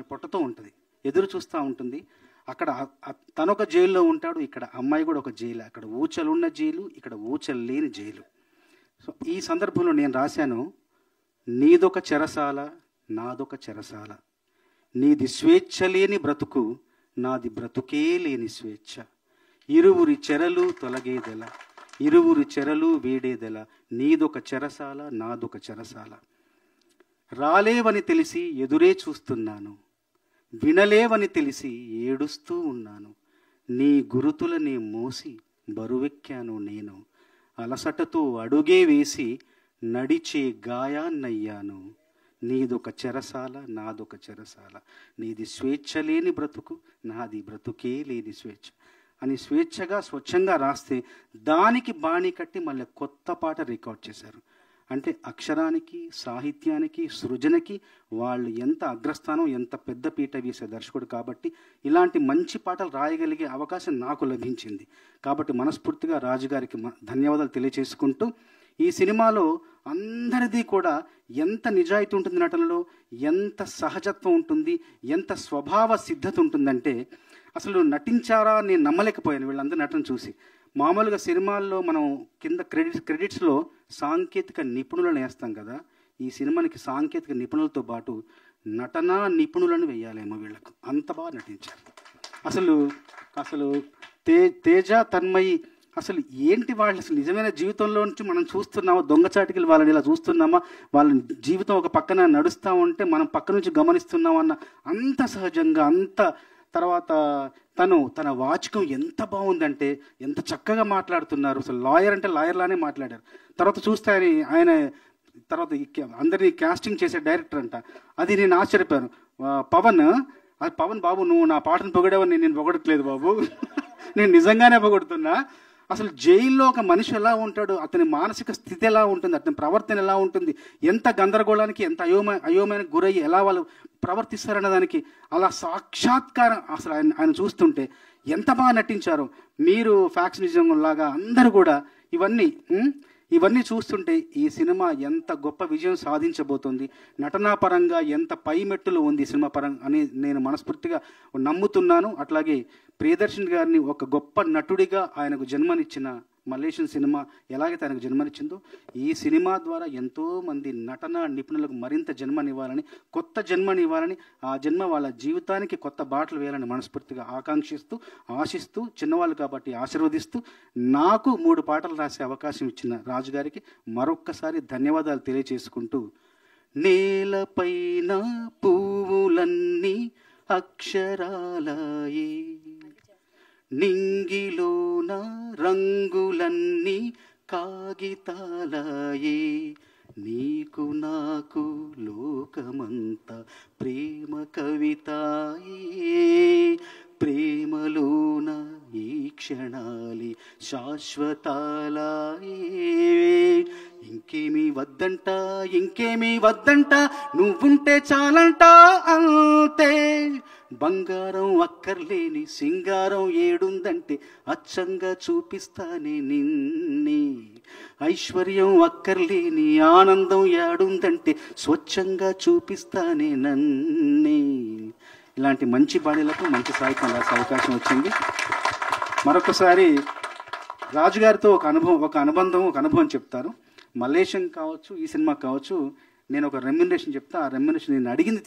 అమ్మాయి పొట్టతో ఉంటుంది, ఎదురు చూస్తూ ఉంటుంది. అక్కడ తనొక జైల్లో ఉంటాడు, ఇక్కడ అమ్మాయి కూడా ఒక జైలు. అక్కడ ఊచలున్న జైలు, ఇక్కడ ఊచలు లేని జైలు. సో ఈ సందర్భంలో నేను రాశాను, నీదొక చెరసాల నాదొక చెరసాల, నీది స్వేచ్ఛ లేని బ్రతుకు నాది బ్రతుకే లేని స్వేచ్ఛ, ఇరువురి చెరలు తొలగేదెల ఇరువురి చెరలు వేడేదెల, నీదొక చెరసాల నాదొక చెరసాల. రాలేవని తెలిసి ఎదురే చూస్తున్నాను, వినలేవని తెలిసి ఏడుస్తూ ఉన్నాను, నీ గురుతులనే మోసి బరువెక్కాను నేను, అలసటతో అడుగే వేసి నడిచే గాయాన్నయ్యాను, నీదొక చెరసాల నాదొక చెరసాల, నీది స్వేచ్ఛ లేని బ్రతుకు నాది బ్రతుకే లేని స్వేచ్ఛ అని స్వేచ్ఛగా స్వచ్ఛంగా రాస్తే దానికి బాణీ కట్టి మళ్ళీ కొత్త పాట రికార్డ్ చేశారు. అంటే అక్షరానికి, సాహిత్యానికి, సృజనకి వాళ్ళు ఎంత అగ్రస్థానం, ఎంత పెద్ద పీట వేసే దర్శకుడు. కాబట్టి ఇలాంటి మంచి పాటలు రాయగలిగే అవకాశం నాకు లభించింది. కాబట్టి మనస్ఫూర్తిగా రాజుగారికి ధన్యవాదాలు తెలియచేసుకుంటూ, ఈ సినిమాలో అందరిది కూడా ఎంత నిజాయితీ ఉంటుంది నటనలో, ఎంత సహజత్వం ఉంటుంది, ఎంత స్వభావ సిద్ధత ఉంటుందంటే అసలు నటించారా నేను నమ్మలేకపోయాను వీళ్ళందరూ నటన చూసి. మామూలుగా సినిమాల్లో మనం కింద క్రెడిట్స్లో సాంకేతిక నిపుణులను వేస్తాం కదా, ఈ సినిమానికి సాంకేతిక నిపుణులతో పాటు నటనా నిపుణులను వేయాలేమో వీళ్ళకు, అంత బాగా నటించారు. అసలు అసలు తేజ, తన్మయి అసలు ఏంటి వాళ్ళు అసలు నిజమైన జీవితంలో నుంచి మనం చూస్తున్నామా, దొంగచాటికి వాళ్ళని ఇలా చూస్తున్నామా, వాళ్ళ జీవితం ఒక పక్కన నడుస్తూ ఉంటే మనం పక్క నుంచి గమనిస్తున్నామన్న అంత సహజంగా, అంత తర్వాత తన వాచకం ఎంత బాగుందంటే ఎంత చక్కగా మాట్లాడుతున్నారు. అసలు లాయర్ అంటే లాయర్లానే మాట్లాడారు. తర్వాత చూస్తే ఆయన తర్వాత అందరినీ కాస్టింగ్ చేసే డైరెక్టర్ అంట, అది నేను ఆశ్చర్యపోయాను. పవన్ బాబు నువ్వు నా పాటను పొగడేవని నేను పొగడట్లేదు బాబు, నేను నిజంగానే పొగడుతున్నా. అసలు జైల్లో ఒక మనిషి ఎలా ఉంటాడు, అతని మానసిక స్థితి ఎలా ఉంటుంది, అతని ప్రవర్తన ఎలా ఉంటుంది, ఎంత గందరగోళానికి, ఎంత అయోమయానికి గురయ్యి ఎలా వాళ్ళు ప్రవర్తిస్తారన్న దానికి అలా సాక్షాత్కారం. అసలు ఆయన చూస్తుంటే ఎంత బాగా నటించారో. మీరు ఫ్యాక్స్ నిజం లాగా అందరూ కూడా ఇవన్నీ చూస్తుంటే ఈ సినిమా ఎంత గొప్ప విజయం సాధించబోతోంది, నటనాపరంగా ఎంత పై మెట్టులు ఉంది సినిమా పరంగా అని నేను మనస్ఫూర్తిగా నమ్ముతున్నాను. అట్లాగే ప్రియదర్శన్ గారిని ఒక గొప్ప నటుడిగా ఆయనకు జన్మనిచ్చిన మలేషియన్ సినిమా ఎలాగైతే ఆయనకు జన్మనిచ్చిందో, ఈ సినిమా ద్వారా ఎంతోమంది నటన నిపుణులకు మరింత జన్మనివ్వాలని, కొత్త జన్మనివ్వాలని, ఆ జన్మ వాళ్ళ జీవితానికి కొత్త బాటలు వేయాలని మనస్ఫూర్తిగా ఆశిస్తూ చిన్నవాళ్ళు కాబట్టి ఆశీర్వదిస్తూ, నాకు 3 పాటలు రాసే అవకాశం ఇచ్చిన రాజుగారికి మరొక్కసారి ధన్యవాదాలు తెలియచేసుకుంటూ, నేలపైన పువ్వులన్నీ అక్షరాలయే, నింగిలోన రంగులన్నీ కాగితాలయే, నీకు నాకు లోకమంతా ప్రేమ కవితాయే, ప్రేమలోన ఈ క్షణాలి శాశ్వతాలయే, ఇంకేమీ వద్దంట నువ్వుంటే చాలంట అంతే, బంగారం అక్కర్లేని సింగారం ఏడుందంటే అచ్చంగా చూపిస్తానే నిన్నే, ఐశ్వర్యం అక్కర్లేని ఆనందం ఏడుందంటే స్వచ్ఛంగా చూపిస్తానే నన్నే. ఇలాంటి మంచి బాణీలకు మంచి సాహిత్యం రాసే అవకాశం వచ్చింది. మరొకసారి రాజుగారితో ఒక అనుబంధం చెప్తారు. మలేషియన్ కావచ్చు, ఈ సినిమా కావచ్చు, నేను ఒక రెమ్యునరేషన్ చెప్తా, ఆ రెమ్యునరేషన్ నేను అడిగింది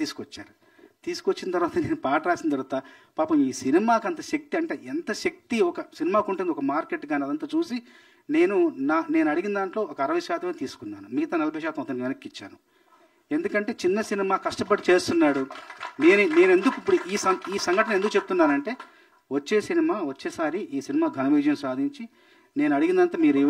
తీసుకొచ్చిన తర్వాత నేను పాట రాసిన తర్వాత పాపం ఈ సినిమాకి అంత శక్తి, అంటే ఎంత శక్తి ఒక సినిమాకు ఉంటుంది, ఒక మార్కెట్ కానీ అదంతా చూసి నేను అడిగిన దాంట్లో ఒక 60% తీసుకున్నాను, మిగతా 40% అతను వెనక్కి ఇచ్చాను. ఎందుకంటే చిన్న సినిమా కష్టపడి చేస్తున్నాడు. నేను ఎందుకు ఇప్పుడు ఈ సంఘటన ఎందుకు చెప్తున్నానంటే, వచ్చేసారి ఈ సినిమా ఘన విజయం సాధించి నేను అడిగినంత మీరు